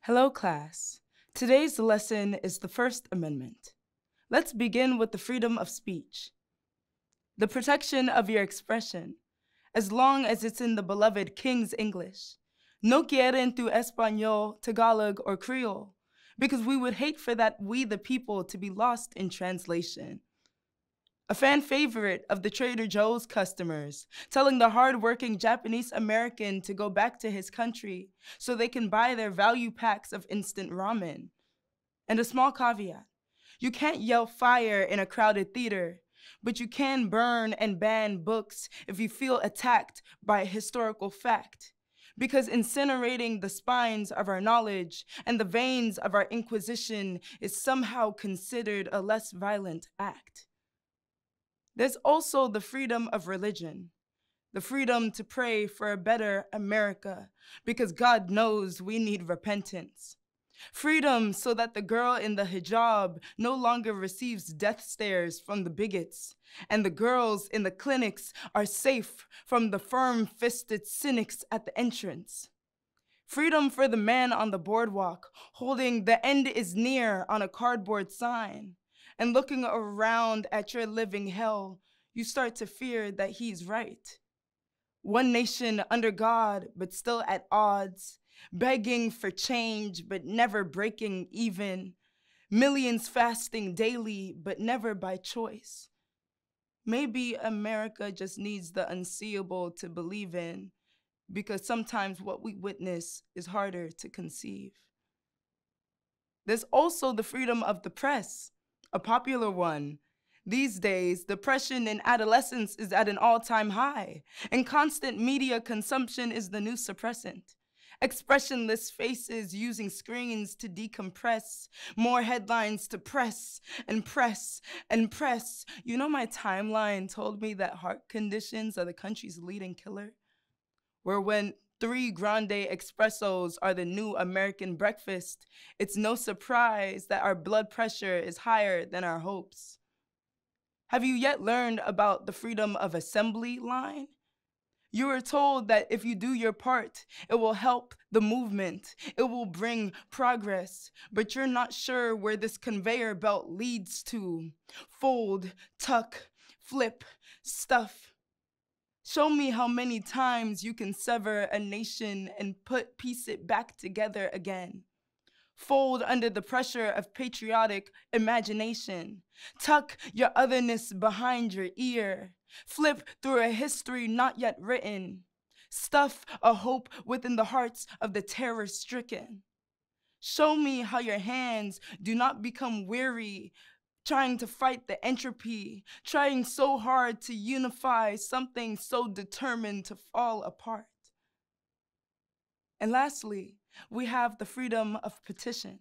Hello, class. Today's lesson is the First Amendment. Let's begin with the freedom of speech. The protection of your expression, as long as it's in the beloved King's English. No quieren tu español, Tagalog, or Creole, because we would hate for that we the people to be lost in translation. A fan favorite of the Trader Joe's customers, telling the hard-working Japanese American to go back to his country so they can buy their value packs of instant ramen. And a small caveat, you can't yell fire in a crowded theater, but you can burn and ban books if you feel attacked by a historical fact. Because incinerating the spines of our knowledge and the veins of our inquisition is somehow considered a less violent act. There's also the freedom of religion, the freedom to pray for a better America, because God knows we need repentance. Freedom so that the girl in the hijab no longer receives death stares from the bigots, and the girls in the clinics are safe from the firm-fisted cynics at the entrance. Freedom for the man on the boardwalk holding "the end is near" on a cardboard sign. And looking around at your living hell, you start to fear that he's right. One nation under God, but still at odds, begging for change, but never breaking even. Millions fasting daily, but never by choice. Maybe America just needs the unseeable to believe in, because sometimes what we witness is harder to conceive. There's also the freedom of the press, a popular one. These days, depression in adolescence is at an all-time high, and constant media consumption is the new suppressant. Expressionless faces using screens to decompress, more headlines to press and press and press. You know, my timeline told me that heart conditions are the country's leading killer, where when 3 grande espressos are the new American breakfast, it's no surprise that our blood pressure is higher than our hopes. Have you yet learned about the freedom of assembly line? You were told that if you do your part, it will help the movement, it will bring progress, but you're not sure where this conveyor belt leads to. Fold, tuck, flip, stuff. Show me how many times you can sever a nation and piece it back together again. Fold under the pressure of patriotic imagination. Tuck your otherness behind your ear. Flip through a history not yet written. Stuff a hope within the hearts of the terror-stricken. Show me how your hands do not become weary, trying to fight the entropy, trying so hard to unify something so determined to fall apart. And lastly, we have the freedom of petition.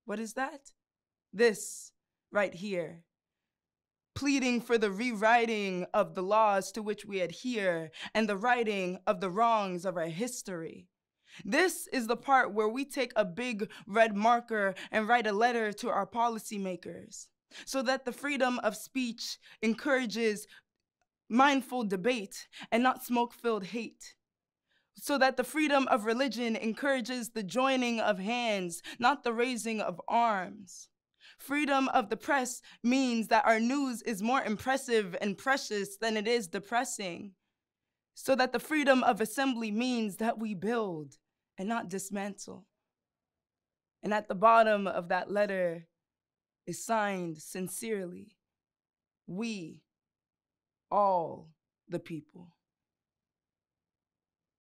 What is that? This right here. Pleading for the rewriting of the laws to which we adhere and the righting of the wrongs of our history. This is the part where we take a big red marker and write a letter to our policymakers so that the freedom of speech encourages mindful debate and not smoke-filled hate. So that the freedom of religion encourages the joining of hands, not the raising of arms. Freedom of the press means that our news is more impressive and precious than it is depressing. So that the freedom of assembly means that we build and not dismantle. And at the bottom of that letter is signed sincerely, we, all the people.